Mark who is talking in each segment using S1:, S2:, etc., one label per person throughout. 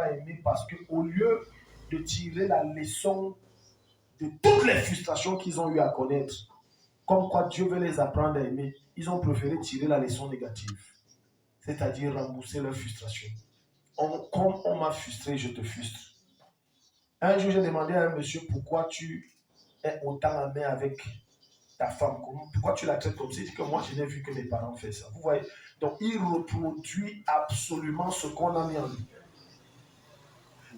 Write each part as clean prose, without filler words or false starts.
S1: pas aimés parce qu'au lieu de tirer la leçon de toutes les frustrations qu'ils ont eu à connaître, comme quoi Dieu veut les apprendre à aimer, ils ont préféré tirer la leçon négative, c'est-à-dire rembourser leur frustration. Comme on m'a frustré, je te frustre. Un jour, j'ai demandé à un monsieur pourquoi tu es autant amer avec ta femme. Pourquoi tu la traites comme ça? Il dit que moi, je n'ai vu que mes parents faire ça. Vous voyez? Donc, il reproduit absolument ce qu'on a mis en lui.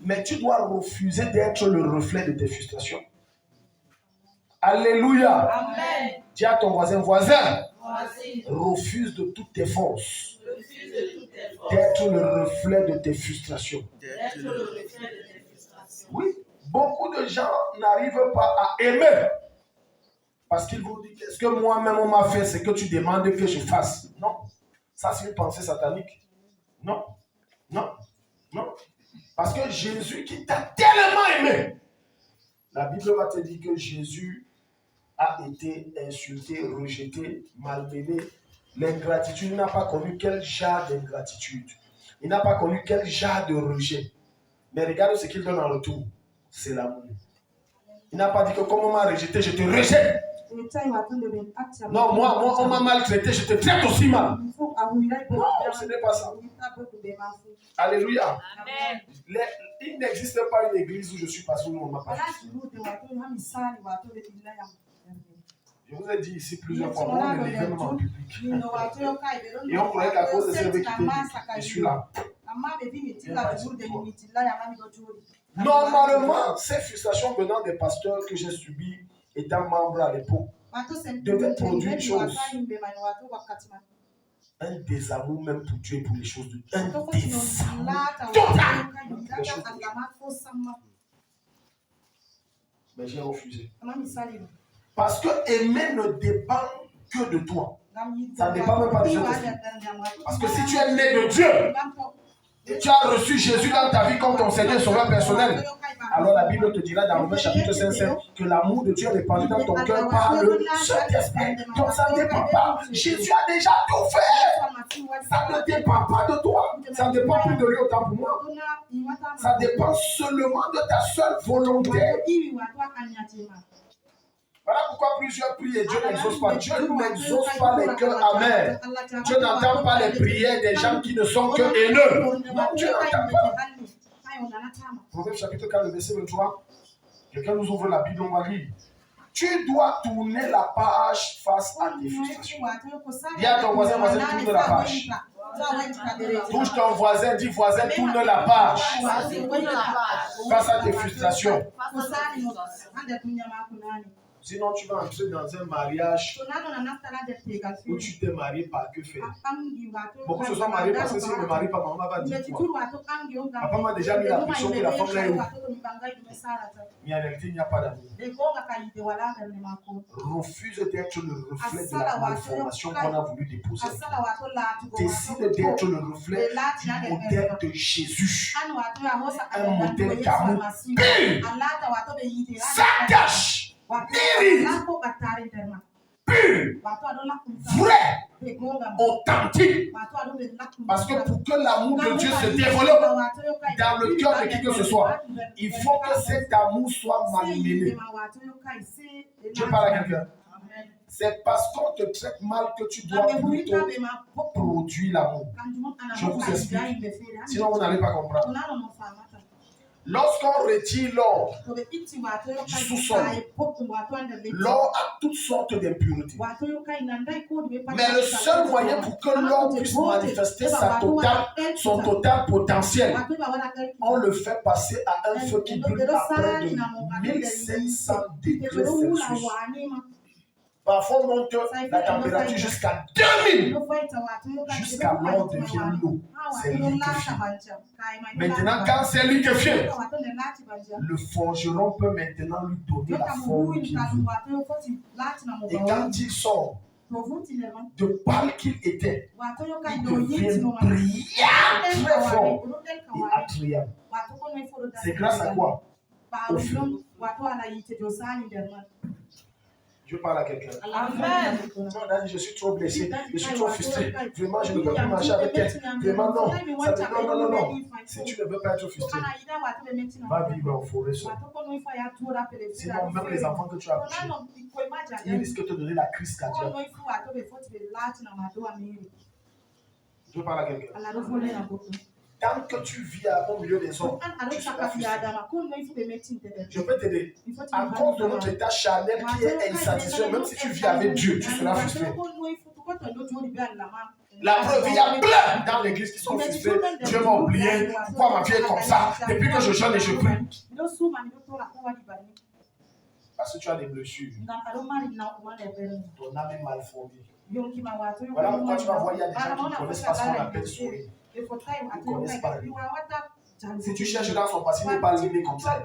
S1: Mais tu dois refuser d'être le reflet de tes frustrations. Alléluia.
S2: Amen.
S1: Dis à ton voisin, refuse de toutes tes forces d'être le reflet de tes frustrations. Oui, beaucoup de gens n'arrivent pas à aimer parce qu'ils vous disent qu'est-ce que moi-même on m'a fait, c'est que tu demandes que je fasse. Non, ça c'est une pensée satanique. Non, non, non. Parce que Jésus qui t'a tellement aimé, la Bible va te dire que Jésus a été insulté, rejeté, malmené. L'ingratitude, il n'a pas connu quel genre d'ingratitude. Il n'a pas connu quel genre de rejet. Mais regarde ce qu'il donne en retour. C'est l'amour. Il n'a pas dit que comme on m'a rejeté, je te rejette. Non, moi, on m'a maltraité, je te traite aussi mal. Non, ce n'est pas ça. Alléluia.
S2: Amen.
S1: Il n'existe pas une église où je suis passé où on m'a pas fait. Je vous ai dit ici plusieurs fois, moi, on est même en public. Et on croyait qu'à cause de ces équipes, je suis là. Normalement, ces frustrations venant des pasteurs que j'ai subies étant membre à l'époque devaient produire une chose. Un désamour même pour Dieu et pour les choses de Dieu. Un désamour total. Mais j'ai refusé. Parce que aimer ne dépend que de toi. Ça ne dépend même pas de Saint-Esprit. Parce que si tu es né de Dieu et tu as reçu Jésus dans ta vie comme ton Seigneur et Sauveur personnel, alors la Bible te dira dans Romains chapitre 5 que l'amour de Dieu est répandu dans ton cœur par le Saint-Esprit. Donc ça ne dépend pas. Jésus a déjà tout fait. Ça ne dépend pas de toi. Ça ne dépend plus de lui autant pour moi. Ça dépend seulement de ta seule volonté. Voilà pourquoi plusieurs prient et Dieu n'exauce pas. Dieu n'exauce pas les cœurs amers. Dieu n'entend pas les prières des gens qui ne sont que haineux. Non, Dieu n'entend pas. Proverbe chapitre 4, verset 23. Quelqu'un nous ouvre la Bible, on va lire. Tu dois tourner la page face à tes frustrations. Dis à ton voisin, tourne la page. Touche ton voisin, dis voisin, tourne la page face à tes frustrations. Sinon, tu vas entrer dans un mariage où tu t'es marié par que faire. Beaucoup se sont mariés parce que si je ne me marie pas, maman va dire quoi? Papa m'a déjà mis la pression que la femme là est où? Mais en réalité, il n'y a pas d'amour. Refuse d'être le reflet de la malformation qu'on a voulu déposer. Décide d'être le reflet du modèle de Jésus. Un modèle d'amour pur, sans tache. Pur, vrai, authentique. Parce que pour que l'amour de Dieu se développe dans le cœur de qui que ce soit, il faut que cet amour soit malmené. Je parle à quelqu'un. C'est parce qu'on te traite mal que tu dois plutôt produire l'amour. Je vous explique. Sinon, vous n'allez pas comprendre. Lorsqu'on retire l'or du sous-sol, l'or a toutes sortes d'impuretés. Mais le seul moyen pour que l'or puisse manifester son total potentiel, on le fait passer à un feu qui brûle à près de 1500 degrés Celsius. Parfois, on monte la température jusqu'à 2000. Jusqu'à l'or devient l'eau. C'est liquéfié. Maintenant, quand c'est liquéfié, le forgeron peut maintenant lui donner la forme qu'il veut. Et quand il sort, de pâle qu'il était, il devient brillant, très fort et attrayant. C'est grâce à quoi? Au feu. Je parle à quelqu'un.
S2: Amen.
S1: Non, je suis trop blessé, je suis trop frustré. Vraiment, je ne peux plus marcher avec elle. Vraiment, non. Non. Si tu ne veux pas être frustré, va vivre en forêt seul. Sinon, même les enfants que tu as touchés, ils risquent de te donner la crise cardiaque. Je parle à quelqu'un. Tant que tu vis au milieu des hommes, tu seras frustré. Je peux t'aider. À cause de notre état charnel qui est insatisfait, même si tu vis avec Dieu, tu seras frustré. La preuve, il y a plein dans l'église qui sont frustrés. Dieu m'a oublié. Pourquoi ma vie est comme ça? Depuis que je jeûne et je prie. Parce que tu as des blessures. Ton âme est mal formée. Voilà pourquoi tu vas voir, il y a des gens qui ne connaissent pas ce qu'on appelle sourire. Ils ne connaissent pas. Si tu cherches dans son passé, il n'est pas lié comme ça.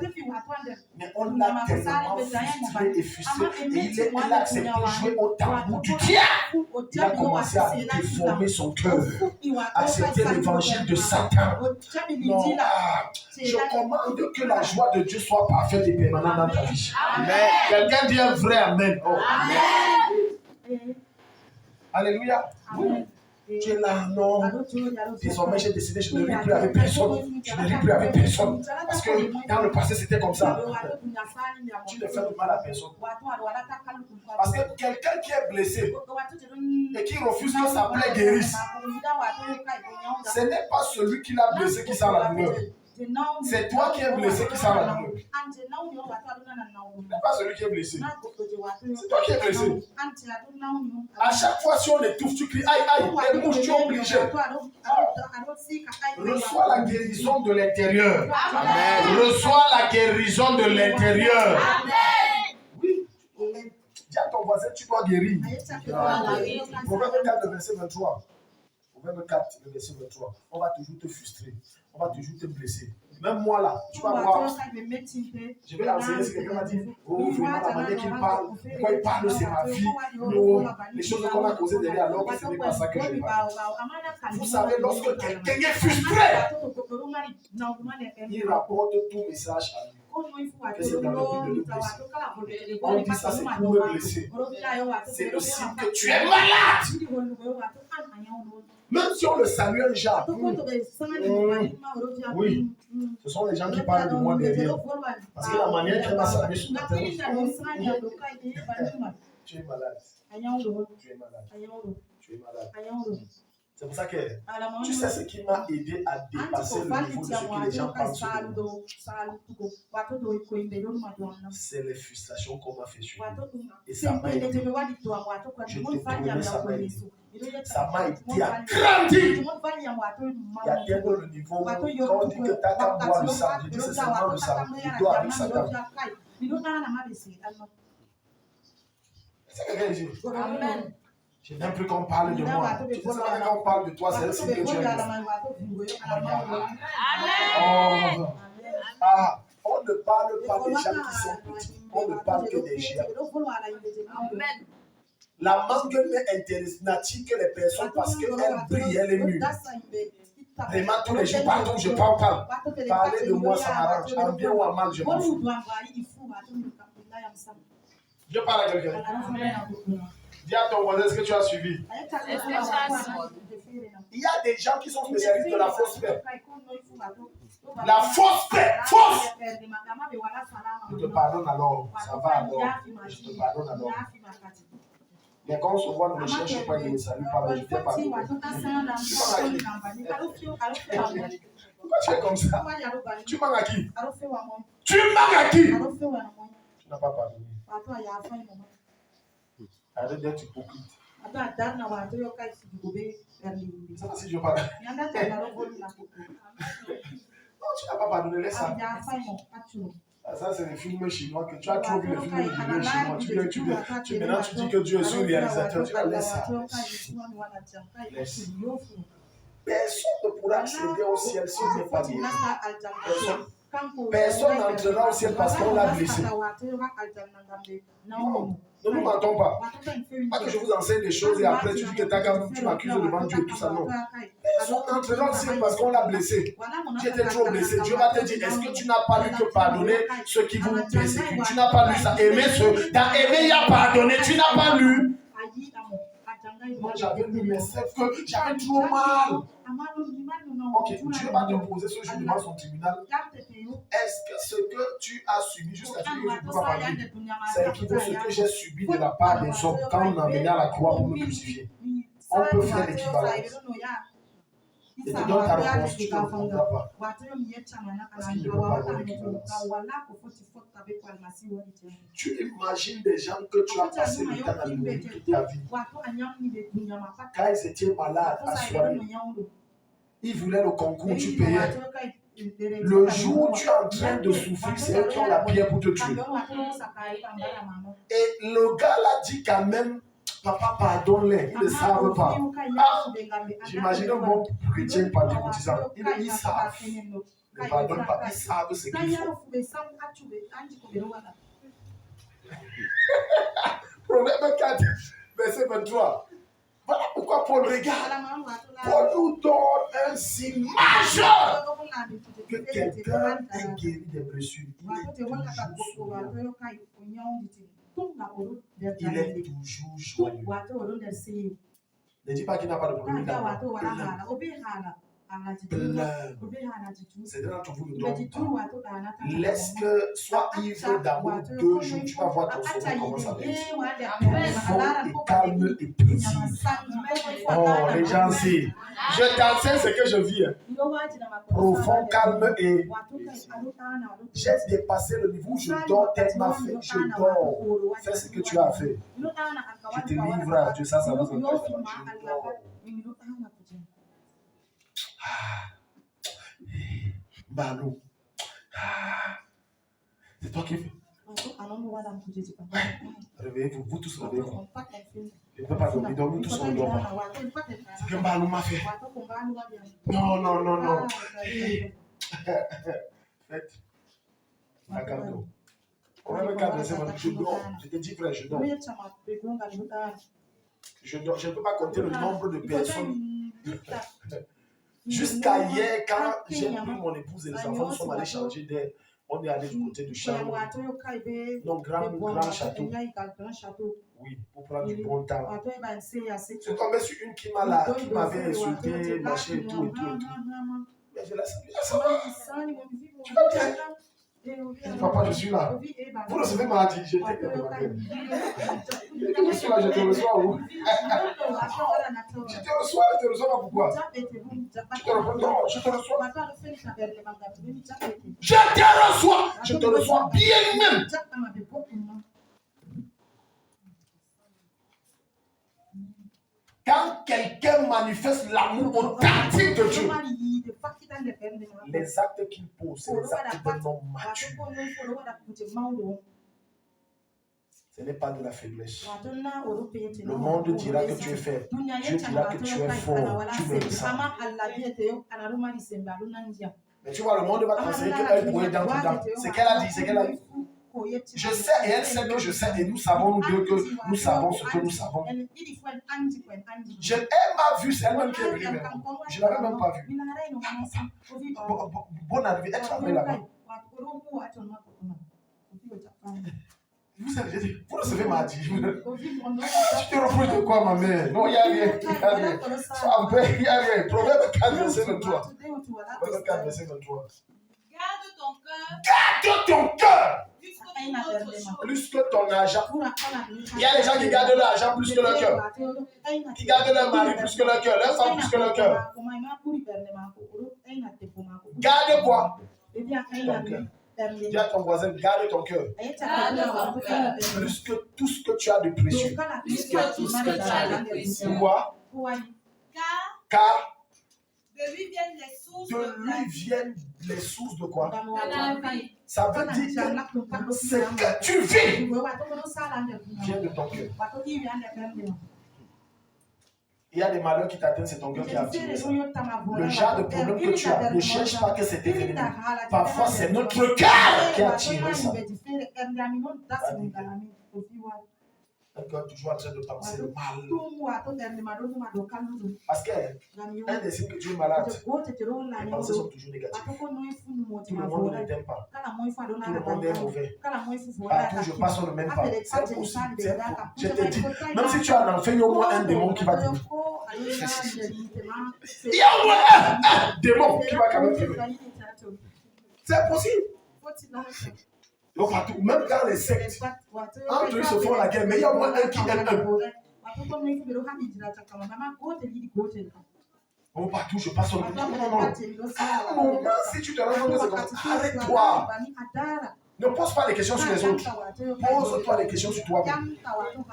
S1: Mais on l'a tellement frustré et frustré. Et il a accepté de jouer au tambour du diable. Il a commencé à déformer son cœur. Accepter l'évangile de Satan. Non, je commande que la joie de Dieu soit parfaite et permanente dans ta vie. Amen. Quelqu'un dit un vrai amen. Oh. Amen. Alléluia. Amen. Tu es là, non. Désormais, j'ai décidé, je ne ris plus avec personne. Je ne ris plus avec personne. Parce que dans le passé, c'était comme ça. Tu ne fais de mal à personne. Parce que quelqu'un qui est blessé et qui refuse que sa plaie guérisse, ce n'est pas celui qui l'a blessé qui sent la douleur. C'est toi qui es blessé qui sent la douleur. Ce n'est pas celui qui est blessé. C'est toi qui es blessé. À chaque fois, si on étouffe, tu cries aïe, aïe, les bouches, tu es obligé. Reçois la guérison de l'intérieur. Reçois la guérison de l'intérieur. Oui. Dis à ton voisin, tu dois guérir. Proverbe 4, le verset 23. Proverbe 4, le verset 23. On va toujours te frustrer. On va toujours te blesser. Même moi là, tu vas voir. Je vais l'enseigner si quelqu'un m'a dit, oh vraiment la manière qu'il parle, pourquoi il parle, c'est ma vie. Non, les choses qu'on a causées derrière alors que ce n'est pas ça que je parle. Vous savez, lorsque quelqu'un est frustré, il rapporte tout message à lui. Que c'est dans le but de le blesser. On dit ça, c'est pour me blesser. C'est le signe que tu es malade. Même si on le salue un genre. Oui, ce sont les gens qui parlent de moi derrière. Parce que la manière qu'elle m'a salué sur la terre. Tu es malade. Tu es malade. Tu es malade. C'est pour ça que tu sais ce qui m'a aidé à dépasser le niveau de ce que les gens pensent sur moi. C'est les frustrations qu'on m'a fait suivre. Et ça m'a aidé. Je te promets, ça m'a aidé. Ça m'a aidé à grandir. Il y a tellement le niveau, quand on dit que t'as qu'à boire le sang, je dis c'est seulement le sang. Il doit avec Satan. C'est quelqu'un ici. Amen. Je n'aime plus qu'on parle de moi. Tu sais, quand on parle de toi, c'est un signe que tu es Amen. On ne parle pas des gens qui sont petits. On ne parle que des géants. La mangue n'est intéressante que les personnes parce qu'elle brille, elle est nue. Vraiment, tous les jours, partout où je parle. Parler de moi, ça m'arrange. En bien ou en mal, je m'en fous. Je parle à quelqu'un. Dis à ton voisin ce que tu as suivi. Il y a des gens qui sont spécialistes de la fausse paix. La fausse paix, fausse. Je te pardonne alors, ça va alors. Je te pardonne alors. Mais quand on se voit, ne me cherche pas, ne me salue pas, mais je t'ai pardonné. Pourquoi tu es comme ça? Tu manques à qui? Tu manques à qui? Tu n'as pas pardonné. Arrête d'être hypocrite. Ça, si je parle. Non, tu n'as pas pardonné, laisse ça. Ça, c'est les films chinois que tu as trop vu, les films chinois. Maintenant, tu dis que Dieu est sur le réalisateur. Tu vas laisser ça. Laisse. Personne ne pourra accéder au ciel s'il n'est pas bien. Personne n'entrera au ciel parce qu'on l'a blessé. Non. Ne nous mentons pas. Pas que je vous enseigne des choses et après tu dis que tu m'accuses devant Dieu et tout ça, non. Son entraîneur, c'est parce qu'on l'a blessé. Tu étais trop blessé. Dieu va te dire, est-ce que tu n'as pas lu que pardonner ceux qui vous persécutent? Tu n'as pas lu ça. Aimer ceux. Dans aimer, il y a pardonner. Tu n'as pas lu. Moi, j'avais lu, mais c'est que j'avais trop mal. Ok, Dieu va te poser ce jour devant son tribunal. Est-ce que ce que tu as subi jusqu'à ce que je ne peux pas parler, c'est équivaut à ce que j'ai subi de la part des hommes quand on m'a mené à la croix pour me crucifier? On peut faire l'équivalence. Et te donne ta réponse, tu ne répondras pas. Parce qu'il ne peut pas avoir l'équivalence. Tu imagines des gens que tu as passé le temps à mourir toute ta vie. Quand ils étaient malades, assoiffés, ils voulaient le concours, tu payais. Le jour où tu es en train de souffrir, c'est eux qui ont la pierre pour te tuer. Et le gars là dit quand même, papa, pardonne-les, ils ne savent pas. Ah, j'imagine un bon chrétien pentecôtisant. Ils savent. Ne pardonnent pas, ils savent ce qu'il faut. Proverbe 4, verset 23. Voilà pourquoi Paul regarde. Paul nous donne un signe majeur que quelqu'un est guéri des blessures. Il est toujours joyeux. Ne dis pas qu'il n'a pas de problème. C'est d'entre vous le don. Laisse que soit ivre d'amour 2 jours, tu vas voir ton sommeil commence à baisser. Profond et calme et paisible. Oh, les gens, si. Je t'enseigne ce que je vis. Profond, calme et. J'ai dépassé le niveau où je dors tellement fait. Je dors. Fais ce que tu as fait. Je te livre à Dieu. Ça vous intéresse. Je dors. Balou. C'est toi qui fais. Réveillez-vous, vous tous réveillez-vous. Je ne peux pas dormir, dormir tout seul, dort pas. C'est que Balou m'a fait. Non. Faites. Regarde. On va me cadrer, je dors. Je te dis, frère, je dors. Je ne peux pas compter le nombre de personnes. Jusqu'à hier, quand j'ai pris mon épouse et les enfants, nous sommes allés changer d'air. On est allé du côté du Chambre. Donc, grand château. Oui, pour prendre du bon temps. Je suis tombé sur une qui m'avait insulté, marché et tout. Mais je laisse. Ça va. Tu vas bien? Je dis, papa, je suis là. Vous recevez ma dit, je suis là, je te reçois où? Je te reçois pas pourquoi? Je te reçois bien même. Quand quelqu'un manifeste l'amour authentique de Dieu, les actes qu'il pose, c'est les actes d'un homme mature. Ce n'est pas de la faiblesse. Le monde dira que tu es faible. Dieu dira que tu es fort. Tu me le sens. Mais tu vois, le monde va conseiller qu'elle pourrait dans tout temps. C'est qu'elle a dit, c'est qu'elle a dit. Je sais et elle sait que je sais et nous savons nous deux que nous savons ce que nous savons. Elle m'a vu, c'est elle-même qui est venue vers moi. Je ne l'avais même pas vue. Bonne arrivée, elle travaille là-bas. Vous recevez ma dit. Tu te reproches de quoi, ma mère? Non, il n'y a rien. Il n'y a rien. Proverbe 4, verset 23. Proverbe 4, verset 23. Garde ton cœur. Plus que ton argent. Il y a des gens qui gardent leur argent plus que leur cœur. Qui gardent leur mari plus que leur cœur. Leur femme plus que leur cœur. Garde quoi? Ton cœur. Dis à ton voisin, garde ton cœur. Plus que tout ce que tu as de précieux.
S2: Plus que tout ce que tu as de précieux.
S1: Pourquoi? Car
S2: de lui
S1: viennent les sources de quoi?
S2: De la vie.
S1: Ça veut dire que ce que tu vis vient de ton cœur. Il y a des malheurs qui t'atteignent, c'est ton cœur qui a attiré ça. Le genre de problème que tu as, ne cherche pas que c'est tes ennemis. Parfois, c'est notre cœur qui a attiré ça. Un cœur toujours en train de penser le mal. Parce qu'un des signes que tu es malade, les pensées sont toujours négatives. Tout le monde ne t'aime pas. Tout le monde est mauvais. Partout, je passe sur le même pas. C'est impossible. Je te dis, même si tu as un enfant, il y a au moins un démon qui va te dire. Il y a au moins un démon qui va quand même te dire. C'est impossible. Donc, partout, même dans les sectes, entre eux se font la guerre, mais il y a au moins un qui aime un. Oh, partout, je passe sur le même pas. Non, si tu te rends compte que c'est comme ça, arrête-toi. Ne pose pas les questions sur les autres. Pose-toi les questions sur toi-même.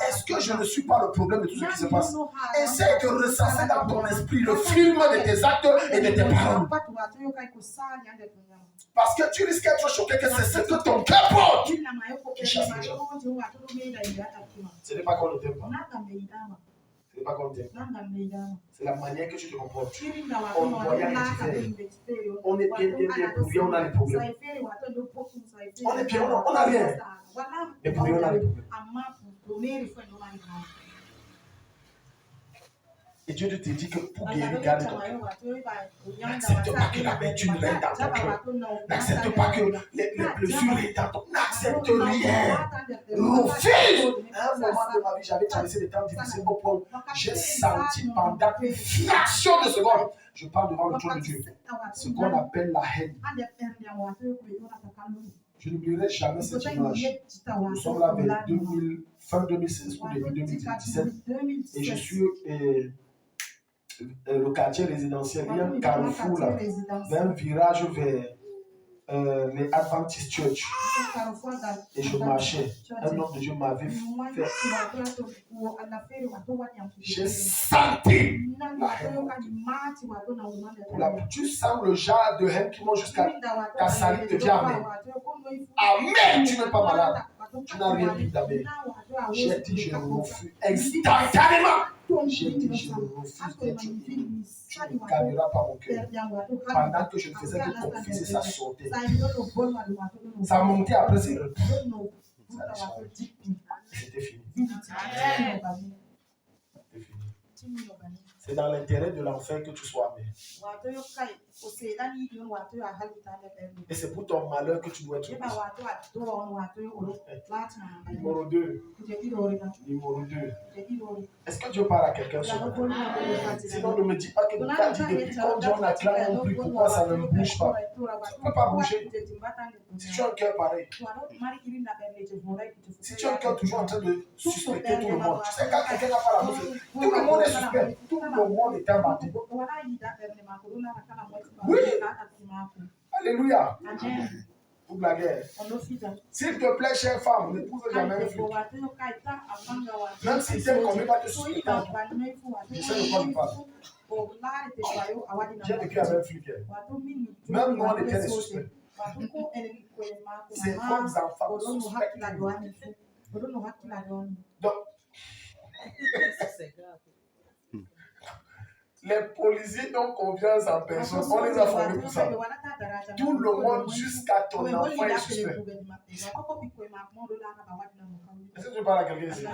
S1: Est-ce que je ne suis pas le problème de tout ce qui se passe? Essaye de ressasser dans ton esprit le film de tes actes et de tes paroles. Parce que tu risques d'être choqué que c'est ce que ton cœur porte qui chasse les gens. Ce n'est pas qu'on ne t'aime pas. Ce n'est pas qu'on t'aime pas. C'est la manière que tu te comportes. On ne voit rien de différent. On est bien pour rien, on a les problèmes. On est bien, on n'a rien. Mais pour rien, on a les problèmes. Et Dieu te dit que pour guérir, garde ton cœur. N'accepte pas que la vertu règne dans ton cœur. N'accepte pas que les blessures règnent dans ton cœur. N'accepte rien. Refuse. À un moment de ma vie, j'avais traversé des temps difficiles au point où j'ai senti pendant une fraction de seconde, je parle devant le trône de Dieu, ce qu'on appelle la haine. Je n'oublierai jamais cette image. Nous sommes là vers fin 2016 ou début 2017 et je suis le quartier résidentiel. Il y a un carrefour là, vers un virage vers les Adventist Church. Et je marchais. Un homme de Dieu m'avait fait. J'ai senti la haine. Tu sens le genre de haine qui monte jusqu'à ta salive devient amère. Amen, tu n'es pas malade. Tu n'as rien dit d'amère. J'ai dit je refuse instantanément. J'ai dit je refuse d'être humain. Tu ne gagneras pas mon cœur. Pendant que je ne faisais que confiser, ça sortait. Ça montait après, c'est retourné. C'était fini. C'est dans l'intérêt de l'enfer que tu sois aimé. Et c'est pour ton malheur que tu dois être heureux. Numéro 2. Numéro 2. Est-ce que Dieu parle à quelqu'un sur moi? Sinon, ne me dis pas que depuis quand Dieu a clamé non plus, pourquoi ça ne bouge pas? Ça ne peut pas bouger. Si tu as un cœur pareil, si tu as un cœur toujours en train de suspecter tout le monde, tu sais, quand quelqu'un n'a pas la bouche, tout le monde est suspect. Tout le monde est abattu. Oui. Alléluia. Pour la guerre. S'il te plaît, chère femme, n'épouse jamais un flic. Même si t'aimes comme il va te suspecter. Je sais de quoi je parle. J'ai vécu avec un flic. Même moi, on était des suspects. C'est comme les enfants suspects. Donc, les policiers n'ont confiance en personne. On les a formés pour ça. Tout le monde jusqu'à ton enfant est suspect. Est-ce que je parle à quelqu'un ici?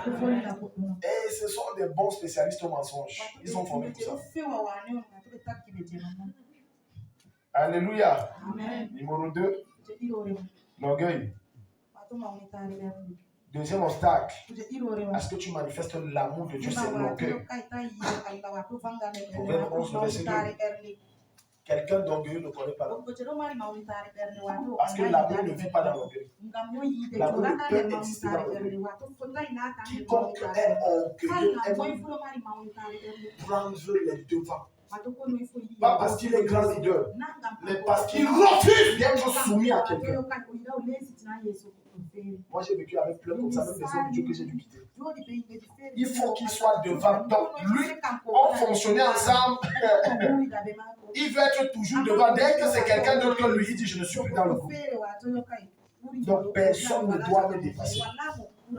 S1: Et ce sont des bons spécialistes au mensonge. Ils sont formés pour ça. Alléluia. Amen. Numéro 2. L'orgueil. Deuxième obstacle. Est-ce que tu manifestes l'amour de Dieu? C'est l'orgueil. Proverbe 11, verset 2. Quelqu'un d'orgueilleux ne connaît pas l'amour. Parce que l'amour ne vit pas dans l'orgueil. L'amour ne peut exister dans l'orgueil. Quiconque est orgueilleux aime prendre les devants. Pas parce qu'il est grand leader, mais parce qu'il refuse d'être soumis à quelqu'un. Moi, j'ai vécu avec plein comme ça, même des hommes de Dieu que j'ai dû quitter. Il faut qu'il soit devant. Donc, lui, on fonctionnait ensemble. Il veut être toujours devant. Dès que c'est quelqu'un d'autre que lui, il dit je ne suis plus dans le groupe. Donc, personne ne doit me dépasser.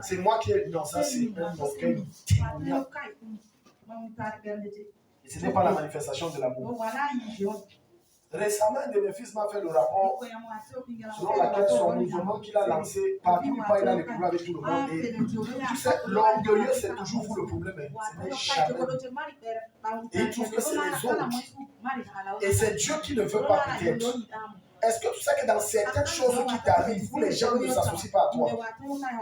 S1: C'est moi qui ai dans ça, c'est un orgueil témoignage. Et ce n'est pas la manifestation de l'amour. Récemment, un de mes fils m'a fait le rapport selon lequel son mouvement qu'il a lancé, partout où il a les problèmes avec tout le monde. Et tu sais, l'orgueilleux, c'est toujours vous le problème. Ce n'est jamais. Et il trouve que c'est les autres. Et c'est Dieu qui ne veut pas peut-être. Est-ce que tu sais que dans certaines choses qui t'arrivent, où les gens ne s'associent pas à toi,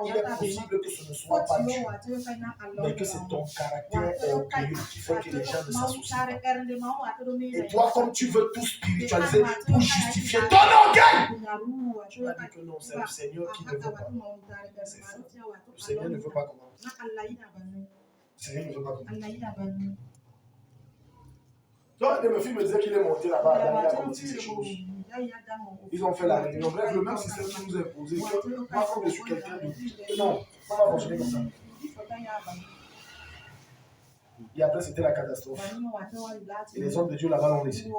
S1: il est possible que ce ne soit pas Dieu, mais que c'est ton caractère orgueilleux qui fait que les gens ne s'associent pas. Et toi, comme tu veux tout spiritualiser pour justifier ton orgueil, tu vas dire que non, c'est le Seigneur qui ne veut pas. C'est faux. Le Seigneur ne veut pas comment. Le Seigneur ne veut pas comment. Donc, un de mes filles me disait qu'il est monté là-bas, il a commis ces choses. Ils ont fait la réunion. Bref, le même système qui nous a imposé que moi, comme je suis quelqu'un de... Non, ça va fonctionner comme ça. Et après, c'était la catastrophe. Et les hommes de Dieu là-bas l'ont laissé.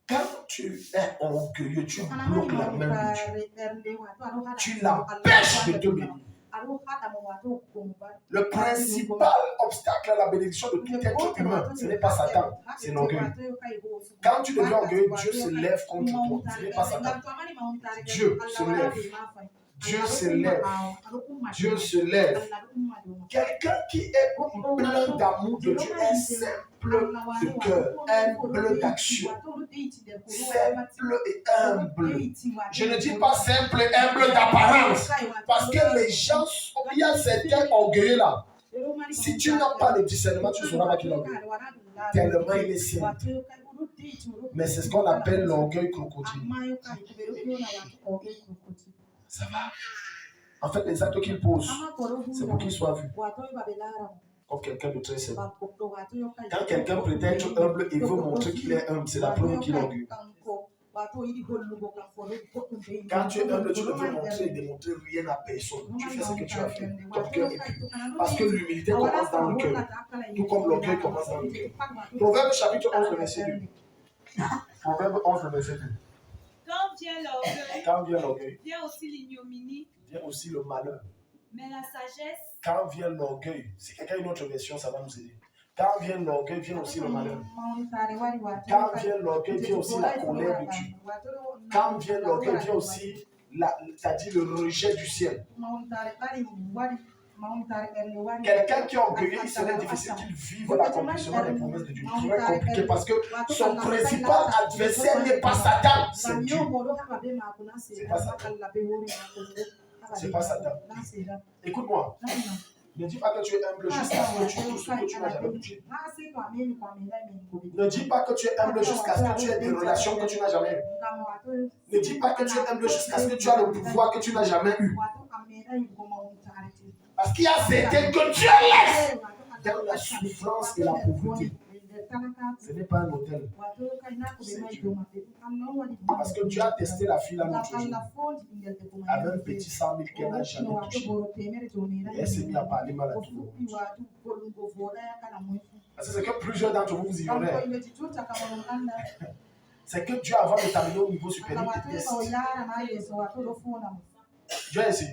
S1: Quand tu es orgueilleux, tu bloques la main de Dieu. Tu l'empêches de te bénir. Le principal obstacle à la bénédiction de tout être humain, ce n'est pas Satan, c'est l'orgueil. Quand tu deviens orgueilleux, Dieu se lève contre toi. Ce n'est pas Satan. Dieu se lève. Dieu se lève. Dieu se lève. Quelqu'un qui est plein d'amour de Dieu est simple de cœur, humble d'action. Simple et humble. Je ne dis pas simple et humble d'apparence. Parce que les gens, il y a certains orgueilleux là. Si tu n'as pas le discernement, tu ne sauras pas qu'il est orgueilleux. Tellement il est simple. Mais c'est ce qu'on appelle l'orgueil crocodile. Ça va. En fait, les actes qu'il pose, c'est pour qu'il soit vu comme quelqu'un de très simple. Quand quelqu'un prétend être humble et veut montrer qu'il est humble, c'est la preuve qu'il est orgueilleux. Quand tu es humble, tu ne veux montrer et démontrer rien à personne. Tu fais ce que tu as fait. Ton cœur est pur. Parce que l'humilité commence dans le cœur. Tout comme l'orgueil commence dans le cœur. Proverbe chapitre 11, verset 2. Proverbe 11, verset 2. Quand vient l'orgueil,
S2: vient aussi l'ignominie,
S1: vient aussi le malheur.
S2: Mais la sagesse,
S1: quand vient l'orgueil, si quelqu'un a une autre version, ça va nous aider. Quand vient l'orgueil, vient aussi le malheur. Quand vient l'orgueil, vient aussi la colère de Dieu. Quand vient l'orgueil, vient aussi c'est-à-dire le rejet du ciel. Quelqu'un qui est orgueilleux, il serait difficile qu'il vive l'accomplissement des promesses de Dieu. Il serait compliqué parce que son principal adversaire n'est pas Satan, c'est Dieu. C'est pas Satan. C'est pas Satan. Écoute-moi. Ne dis pas que tu es humble jusqu'à ce que tu touches ce que tu n'as jamais touché. Ne dis pas que tu es humble jusqu'à ce que tu aies des relations que tu n'as jamais eues. Ne dis pas que tu es humble jusqu'à ce que tu as le pouvoir que tu n'as jamais eu. Parce qu'il y a certains que Dieu laisse dans la souffrance et la pauvreté. Ce n'est pas un hôtel. C'est Dieu. Parce que Dieu a testé la fille là l'autre jour. Avec un petit 100 000 qu'elle n'a jamais touché. Et elle s'est mise à parler mal à tout le monde. Parce que c'est que plusieurs d'entre vous vous ignorez. C'est que Dieu, avant de t'amener au niveau supérieur, te teste. Dieu est ici.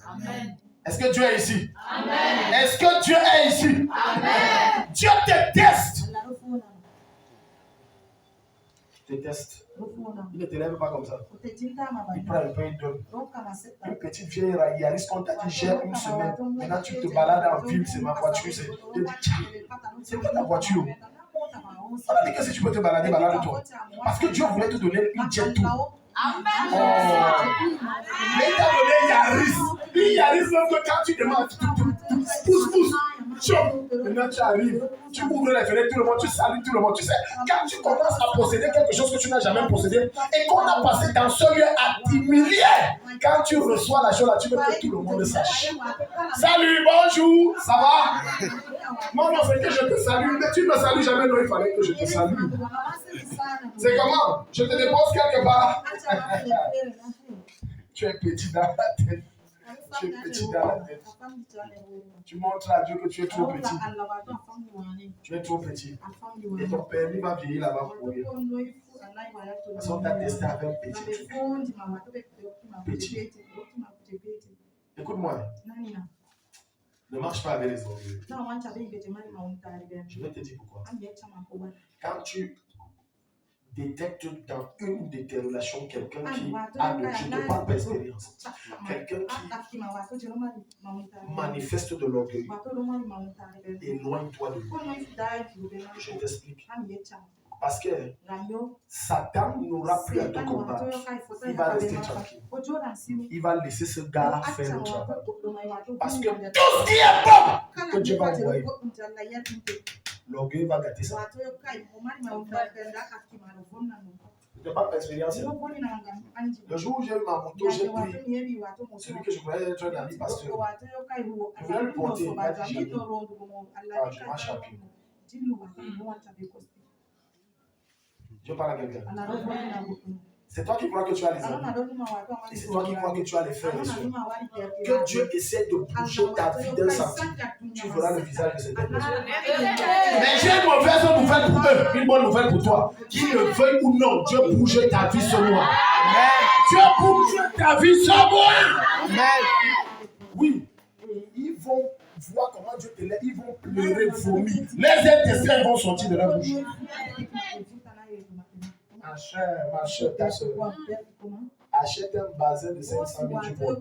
S2: Amen.
S1: Est-ce que Dieu est ici?
S2: Amen.
S1: Est-ce que Dieu est ici?
S2: Amen.
S1: Dieu te teste. Il te teste. Il ne te lève pas comme ça. Il prend un peu, il donne. Une petite vieille railliste qu'on t'a dit gère une semaine. Maintenant tu te balades en ville, c'est ma voiture. C'est quoi ta voiture? Ça veut dire que si tu peux te balader, balade-toi. Parce que Dieu voulait te donner une jet tout.
S2: Amen.
S1: Mais il t'a donné Yaris. Il Yaris même que quand tu demandes, pousse. Maintenant tu arrives, tu ouvres les fenêtres, tout le monde, tu salues tout le monde. Tu sais, quand tu commences à posséder quelque chose que tu n'as jamais possédé et qu'on a passé dans ce lieu à t'humilier, quand tu reçois la chose là, tu veux que tout le monde sache. Salut, bonjour, ça va? Moi, non, c'est que je te salue, mais tu ne me salues jamais, non, il fallait que je te salue. C'est comment? Je te dépose quelque part. Tu es petit dans la tête. Tu es petit dans la tête. Tu montres à Dieu que tu es trop petit. Tu es trop petit. Et ton permis va vieillir là-bas pour rien. Parce qu'on t'a testé avec un petit. Petit. Écoute-moi. Ne marche pas avec les orgueils. Je vais te dire pourquoi. Quand tu détectes dans une de tes relations quelqu'un qui a, je ne parle pas d'expérience, quelqu'un qui manifeste de l'orgueil, éloigne-toi de lui. Je t'explique. Parce que Satan n'aura plus à te combattre. Il va rester tranquille. Il va laisser ce gars faire le travail. Parce que tout ce qui est bon que Dieu va envoyer, l'orgueil va gâter ça. Je ne parle pas d'expérience. Le jour où j'ai eu ma moto, j'ai pris celui que je croyais être un ami pasteur. Je voulais le porter. Il m'a dit jamais. Je marche à pied. Je parle à quelqu'un. C'est toi qui crois que tu as les amis. Et c'est toi qui crois que tu as les frères et soeurs. Que Dieu essaie de bouger ta vie d'un centime. Tu verras le visage de cette personne. Mais j'ai une mauvaise nouvelle pour eux, une bonne nouvelle pour toi. Qu'ils le veuillent ou non, Dieu bouge ta vie ce mois. Dieu bouge ta vie ce mois. Oui, ils vont voir comment Dieu te lève. Ils vont pleurer, vomir. Les intestins vont sortir de la bouche. Ma chère, ta soeur, achète un bazin de 500 000 du monde.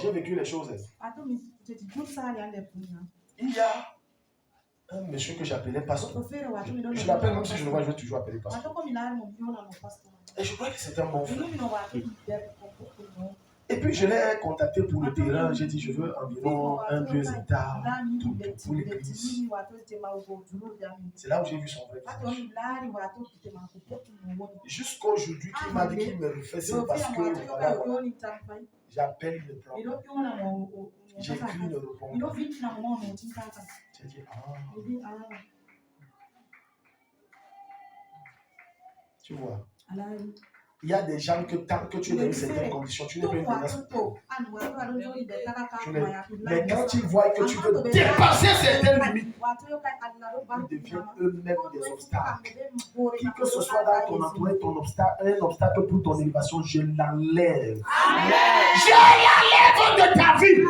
S1: J'ai vécu les choses. Il y a un monsieur que j'appelais pasteur. Je l'appelle même si je le vois, je vais toujours appeler pasteur. Et je crois que c'est un bon frère. Et puis je l'ai contacté pour le terrain. J'ai dit je veux environ 1-2 hectares pour l'église. C'est là où j'ai vu son vrai visage. Jusqu'aujourd'hui, il m'a dit qu'il me refait, c'est parce que voilà. J'appelle le plan. J'écris le répondre. J'ai dit Tu vois. Il y a des gens que tant que tu es dans une certaine condition, tu n'es pas une menace pour eux. Mais quand ils voient que tu veux dépasser certaines limites, ils deviennent eux-mêmes des obstacles. Qui que ce soit dans ton entourage, un obstacle pour ton élévation, je l'enlève. Je l'enlève de ta vie.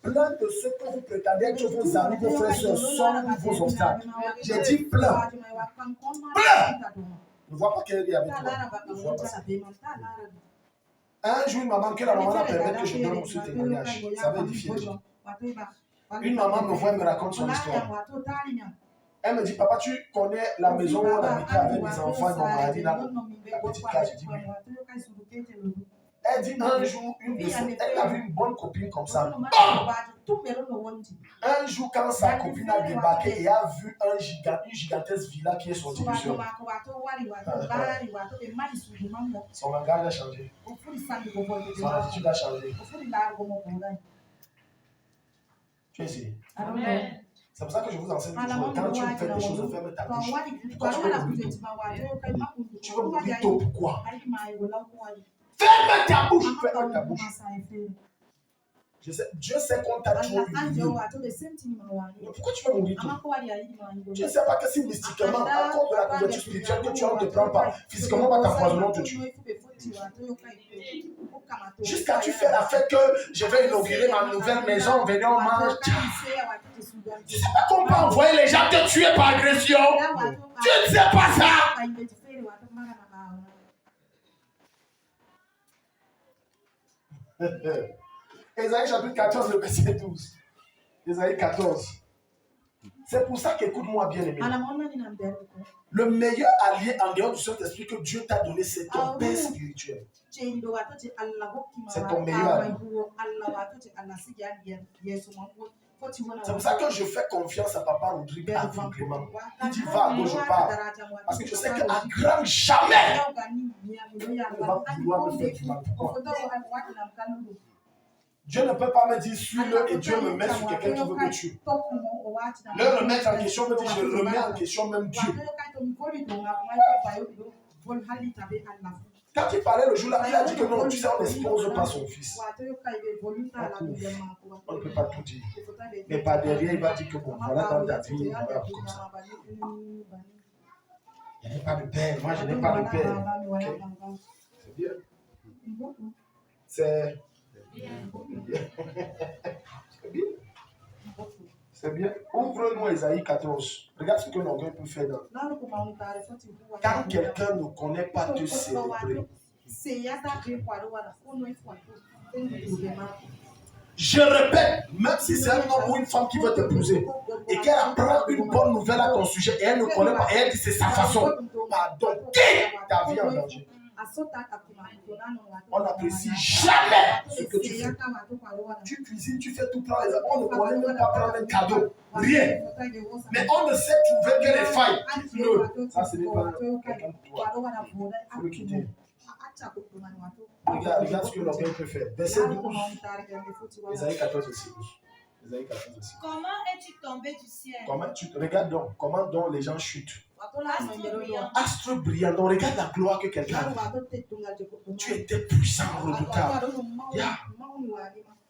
S1: Plein de ceux que vous prétendez que vos amis, vos frères, sont vos obstacles. J'ai dit plein. Plein. Ne vois pas qu'elle est avec toi. Ne vois pas ça. Un jour, une maman, que la maman a permis que je donne ce témoignage. Ça va édifier les gens. Une maman me voit et me raconte son histoire. Elle me dit, papa, tu connais la maison où on habitait avec mes enfants dans Maladie, la petite case. Je dis oui. Elle dit un jour, elle avait une bonne copine comme ça. Un jour, quand sa copine a débarqué et a vu une gigantesque villa qui est sortie du sol, son langage a changé. Son attitude a changé. Tu es ici. C'est pour ça que je vous enseigne toujours. Quand tu fais des choses, ferme ta bouche. Pourquoi tu veux mourir tôt? Tu veux mourir tôt, pourquoi? Ferme ta bouche. Ferme ta bouche. Dieu sait qu'on t'a toujours humilié. Pourquoi tu veux mourir tôt? Tu ne sais pas que si mystiquement, à cause de la couverture spirituelle que tu as, on ne te prend pas, physiquement, on va t'empoisonner, on te tue. Jusqu'à tu fais la fête que je vais inaugurer ma nouvelle maison, venez on mange. Tu ne sais pas qu'on peut envoyer les gens te tuer par agression. Tu ne sais pas ça. Ésaïe chapitre 14, le verset 12. Ésaïe 14. C'est pour ça qu'écoute-moi bien aimé. Le meilleur allié en dehors du Saint-Esprit que Dieu t'a donné, c'est ton Père spirituel. C'est ton meilleur allié. C'est pour ça que je fais confiance à Papa Rodrigue aveuglément. Il dit va, moi je pars. Parce que je sais qu'à grand jamais, il va vouloir me faire du mal. Pourquoi? Dieu ne peut pas me dire suis-le et Dieu me met sur quelqu'un qui veut me tuer. Le remettre en question me dit je remets en question même Dieu. Quand il parlait le jour-là, il a dit que non, tu sais, on n'expose pas son fils. On ne peut pas tout dire. Mais par derrière, il va dire que bon, voilà dans ta vie, voilà comme ça. Il n'y a pas de père, moi je n'ai pas de père. Okay? C'est bien. C'est
S2: Bien.
S1: C'est bien. C'est bien. Ouvre-nous Ésaïe 14. Regarde ce que l'orgueil peut faire. Quand quelqu'un ne connaît pas te célébrer, je répète, même si c'est un homme ou une femme qui veut t'épouser et qu'elle apprend une bonne nouvelle à ton sujet et elle ne connaît pas, et elle dit c'est sa façon, pardon, quitte ta vie en danger. On n'apprécie jamais ce que tu fais. Tu cuisines, tu fais tout plein. On ne connaît même pas prendre un cadeau. Rien. Mais on ne sait trouver que les failles. Non, ça ce n'est pas quelqu'un de toi. Il faut le quitter. Regarde ce que l'orgueil peut faire. Verset 12. Ésaïe 14 aussi. Ésaïe 14 aussi.
S2: Comment es-tu tombé du ciel?
S1: Regarde donc, comment donc les gens chutent.
S2: Astre brillant.
S1: Astre brillant. Donc regarde la gloire que quelqu'un a. Tu étais puissant, redoutable. Yeah.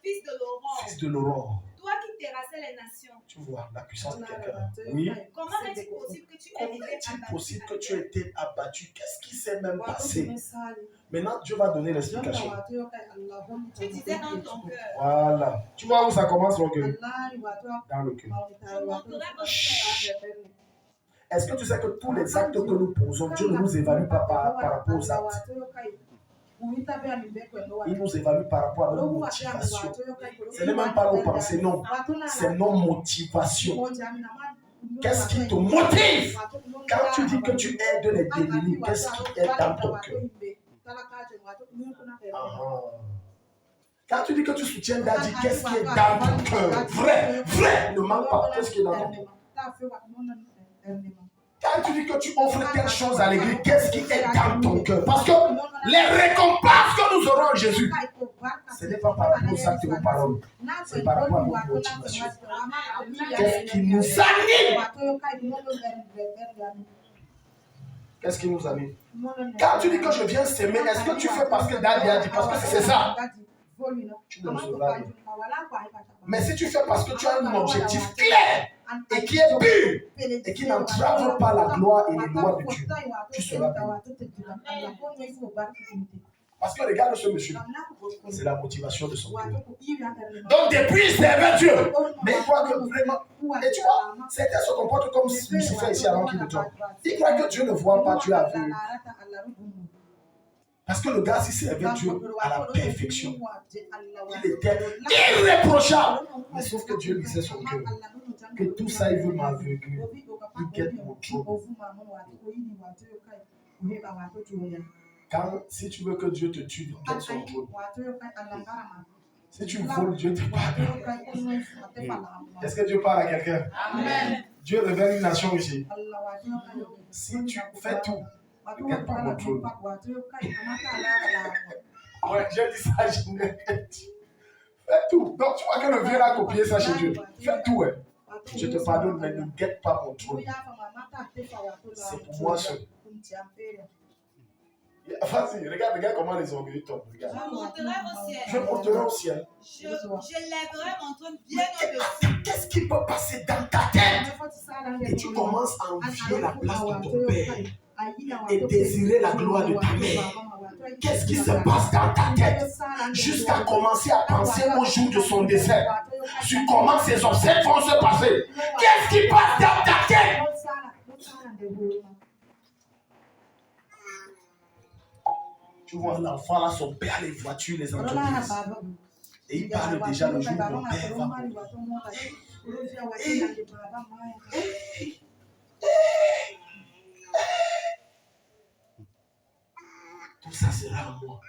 S2: Fils de l'aurore.
S1: Fils de l'aurore.
S2: Toi qui terrassais les nations.
S1: Tu vois la puissance de quelqu'un. Oui.
S2: Comment est-il possible que tu aies été abattu?
S1: Possible que tu aies été abattu? Qu'est-ce qui s'est même passé? Maintenant, Dieu va donner l'explication.
S2: Tu disais dans ton cœur.
S1: Voilà. Tu vois où ça commence l'orgueil? Dans le cœur.
S2: Je monterai au ciel.
S1: Est-ce que tu sais que tous les actes que nous posons, Dieu ne nous évalue pas par rapport aux actes? Il nous évalue par rapport à nos motivations. Ce n'est même pas nos pensées, non. C'est nos motivations. Qu'est-ce qui te motive? Quand tu dis que tu aides les démunis, qu'est-ce qui est dans ton cœur? Quand tu dis que tu soutiens Daddy, qu'est-ce qui est dans ton cœur? Vrai, ne manque pas. Qu'est-ce qui est dans ton cœur? Quand tu dis que tu offres quelque chose à l'église, qu'est-ce qui est dans ton cœur? Parce que les récompenses que nous aurons en Jésus, ce n'est pas par rapport aux actes et aux paroles, c'est par rapport à nos motivations. Qu'est-ce qui nous anime? Qu'est-ce qui nous anime? Quand tu dis que je viens s'aimer, est-ce que tu fais parce que Daddy a dit? Parce que c'est ça. Tu ne recevras rien. Mais si tu fais parce que tu as un objectif clair et qui est pur et qui n'entrave pas la gloire et les lois de Dieu, tu seras béni. Parce que regarde ce monsieur, c'est la motivation de son cœur. Donc depuis il servait Dieu, mais il croit que vraiment, et tu vois, certains se comportent comme Lucifer ici avant qu'il ne tombe. Il croit que Dieu ne voit pas, Dieu a vu. Parce que le gars, s'il servait Dieu à la perfection, il était irréprochable. Mais sauf que Dieu lisait son cœur. Que tout ça, il veut m'aveugler. Il guette mon trône. Si tu veux que Dieu te tue, guette son trône. Si tu voles, Dieu te pardonne. Est-ce que Dieu parle à quelqu'un?
S2: Amen.
S1: Dieu révèle une nation ici. Si tu fais tout, ne guette pas mon trône. Ouais, j'ai dit ça, je n'ai dit. Fais tout. Donc tu vois que le vieux a copié ça chez Dieu. Fais tout, ouais. Je te pardonne, mais ne guette pas mon trône. C'est pour moi seul. Vas-y, regarde comment les orgueilleux tombent. Regarde.
S2: Je monterai au ciel.
S1: Je monterai au ciel.
S2: Je lèverai mon trône bien au-dessus.
S1: Qu'est-ce qui peut passer dans ta tête? Et tu commences à envier la place de ton père et désirer la gloire de ta mère. Qu'est-ce qui se passe dans ta tête jusqu'à commencer à penser au jour de son décès, sur comment ses obsèques vont se passer? Qu'est-ce qui passe dans ta tête? Tu vois l'enfant là, son père, les voitures, les entreprises. Et il parle déjà le jour où mon père va mourir. Tout ça sera en moi.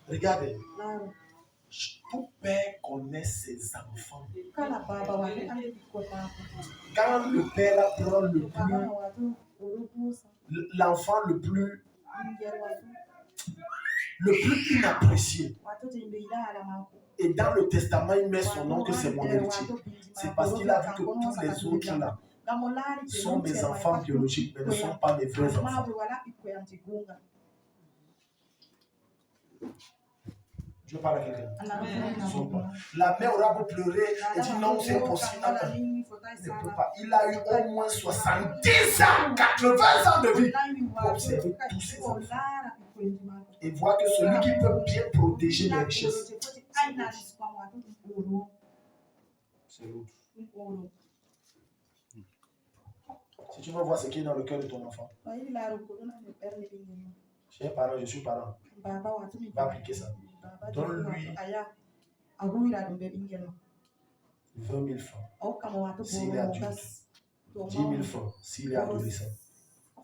S1: Regardez. Tout père connaît ses enfants. Quand le père prend l'enfant le plus inapprécié, et dans le testament il met son nom que c'est mon héritier, c'est parce qu'il a vu que tous les autres là sont mes enfants biologiques, mais ne sont pas mes vrais enfants. Je parle à quelqu'un. La mère aura beau pleurer et dit non, c'est impossible. Il ne peut pas. Il a eu au moins 70 ans, 80 ans de vie pour observer tous ces enfants. Et voir que celui qui peut bien protéger les richesses, c'est l'autre. Si tu veux voir ce qui est dans le cœur de ton enfant, cher parent, je suis parent, va appliquer ça. Donne-lui 20 000 francs s'il est adulte, 10 000 francs s'il est adolescent,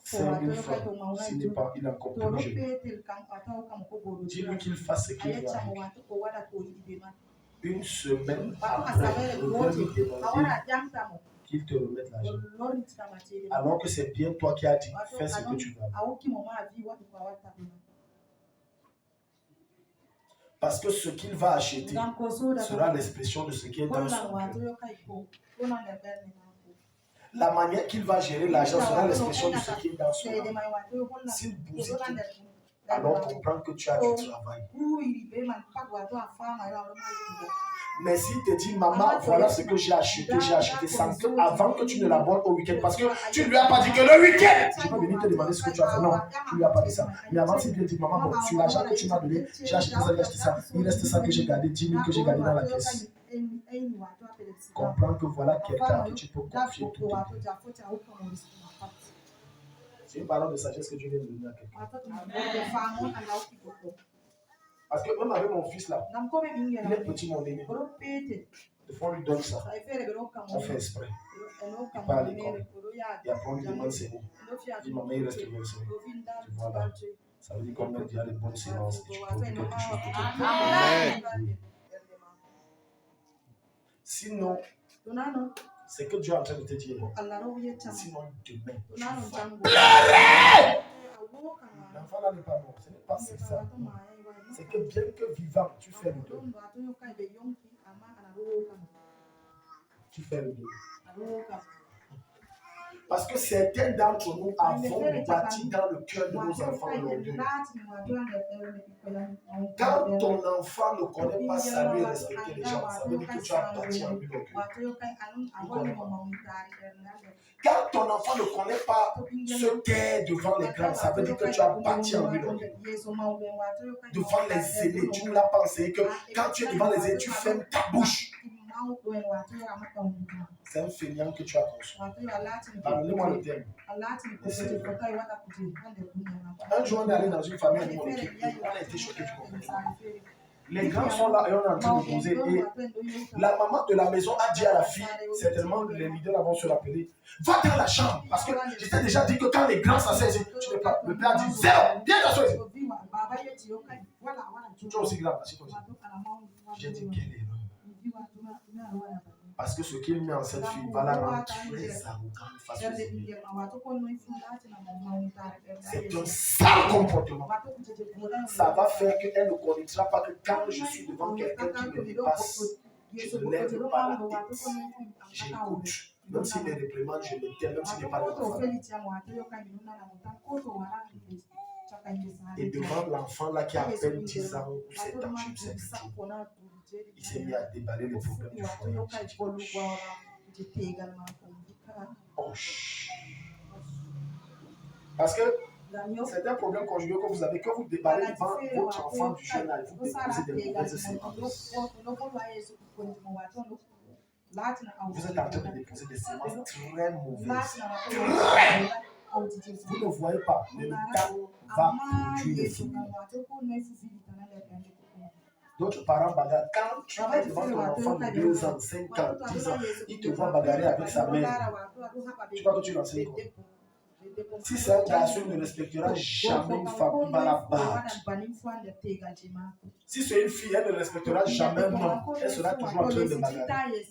S1: 5 000 francs s'il n'est pas, il est encore plus jeune. Dis-lui qu'il fasse ce qu'il doit. Une semaine après, reviens lui demander qu'il te remette l'argent. Alors que c'est bien toi qui as dit, fais ce que tu veux. Parce que ce qu'il va acheter sera l'expression de ce qui est dans son cœur. La manière qu'il va gérer l'argent sera l'expression de ce qui est dans son cœur. S'il bousille tout, alors comprends que tu as du travail. Mais s'il te dit, maman, voilà ce que j'ai acheté sans que, avant que tu ne l'abonnes au week-end, parce que tu ne lui as pas dit que le week-end, je peux venir te demander ce que tu as fait. Non, tu ne lui as pas dit ça. Mais avant, s'il te dit, maman, bon, sur l'argent que tu m'as donné, j'ai acheté ça, il reste ça que j'ai gardé, 10 000 que j'ai gardé dans la caisse. Comprends que voilà quelqu'un que tu peux confier tout ton bien. C'est une parole de sagesse que Dieu vient de donner à quelqu'un. Parce que même avec mon fils là, il est petit, mon aîné. Des fois, on lui donne ça. On fait exprès. Il part à l'école. Et après, on lui demande ses mots. Il dit, maman, il reste le ses mots. Tu vois là. Ça veut dire qu'on met déjà les bonnes séances. Et tu produis quelque chose pour toi. Sinon, c'est que Dieu est en train de te dire. Sinon, demain, tu vas pleurer. L'enfant là n'est pas mort. Ce n'est pas ça. C'est que bien que vivant, tu fais le deuil. Tu fais le deuil. Parce que certains d'entre nous avons bâti dans le cœur de nos enfants l'orgueil. Quand ton enfant ne connaît pas saluer et respecter les gens, ça veut dire que tu as bâti en lui l'orgueil. Quand ton enfant ne connaît pas se taire devant les grands, ça veut dire que tu as bâti en lui l'orgueil. Devant les aînés, tu ne l'as pas enseigné que quand tu es devant les aînés, tu fermes ta bouche. C'est un fainéant que tu as conçu. Pardonnez-moi le terme. Un jour, on est allé dans une famille avec mon équipe et on a été choqués du comportement. Les grands sont là et on est en train de poser. Et la maman de la maison a dit à la fille, certainement les leaders vont se rappeler, va dans la chambre. Parce que je t'ai déjà dit que quand les grands s'asseyent, tu ne pas. Le père a dit zéro, viens t'asseoir ici. Tu es aussi grave, assieds-toi ici. J'ai dit quelle erreur. Parce que ce qu'il met en cette fille va la rendre très arrogante face aux ennemis. C'est un sale comportement. Ça va faire qu'elle ne connaîtra pas que quand je suis devant quelqu'un qui me dépasse, je ne lève pas la tête. J'écoute. Même s'il me réprimande, je me tais, même s'il n'est pas de l'enfant. Et devant l'enfant là qui a à peine 10 ans ou 7 ans, je me suis dit, il s'est mis à déballer les problèmes du foyer. Oh, parce que c'est un problème conjugal que vous avez, que vous déballez devant votre enfant du jeune âge, vous déposez des mauvaises semences. Vous êtes en train de déposer des semences très mauvaises. Vous ne voyez pas, mais le temps va produire les fruits. D'autres parents bagarrent. Quand tu es devant ton enfant de 2 ans, 5 ans, 10 ans, il te voit bagarrer avec sa mère. Tu vois que tu l'enseignes quoi? Si c'est un garçon, il ne respectera jamais une femme, il va la battre. Si c'est une fille, elle ne respectera jamais un homme, elle sera toujours en train de bagarrer.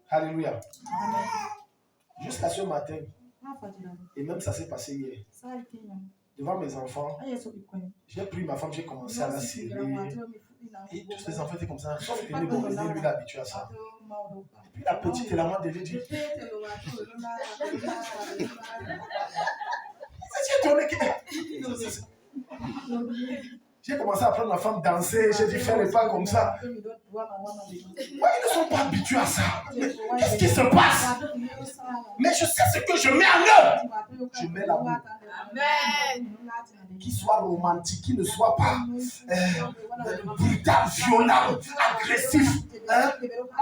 S1: Alléluia. Jusqu'à ce matin, et même ça s'est passé hier, devant mes enfants, j'ai pris ma femme, j'ai commencé à la serrer. Et tous les enfants étaient comme ça, sauf que lui, lui, l'a habitué à ça. Et puis la petite, elle m'a déjà dit. C'est étonné que. J'ai commencé à apprendre ma femme à danser. J'ai dit, fais les pas comme ça. Pourquoi ils ne sont pas habitués à ça? Qu'est-ce qui se passe? Mais je sais ce que je mets en œuvre. Je mets l'amour.
S2: Amen.
S1: Qu'il soit romantique, qu'il ne soit pas brutal, violent, agressif. Hein?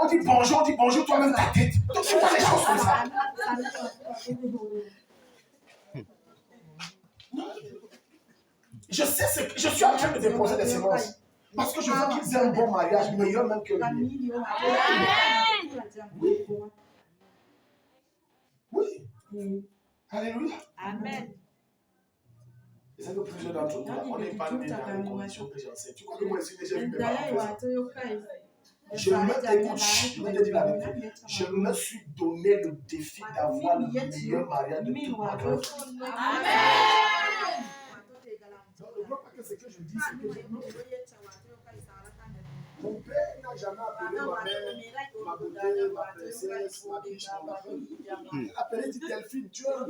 S1: On dit bonjour, toi-même ta tête. Donc tu vois les choses comme ça. Je sais ce que je suis en train de déposer des semences. Parce que je veux qu'ils aient un bon mariage, meilleur même que le mien. Oui. Alléluia. Amen. Et c'est que plusieurs d'entre nous, on n'est pas né dans les conditions que j'enseigne. Tu crois que moi, j'ai déjà vu mes parents faire ça? Je me suis donné le défi d'avoir le meilleur mariage de toute ma vie. Amen. Donc, ne vois pas que ce que je dis, c'est que mon père n'a jamais appelé ma mère, ma beauté, ma princesse, ma biche, ma femme. Il a appelé Delphine, tu vois.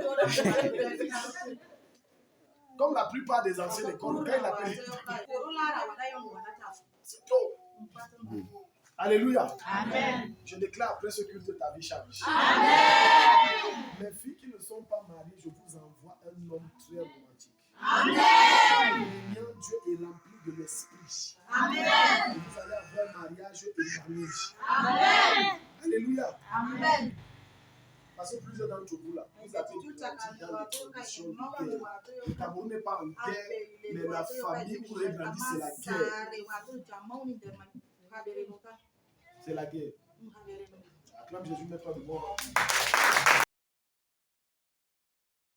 S1: Comme la plupart des anciennes écoles, quand il appelle c'est tout. Alléluia. Amen. Je déclare après ce culte ta vie change. Amen. Les filles qui ne sont pas mariées, je vous envoie un homme très romantique. Amen. Dieu est rempli de l'esprit. Amen. Vous allez avoir un mariage épanoui. Amen. Alléluia. Amen. Parce que plusieurs d'entre vous là, vous avez grandi dans les conditions de guerre. Le Cameroun n'est pas en guerre, mais la famille où vous avez grandi, c'est la guerre. C'est la guerre. Acclame Jésus, mets-toi de mort.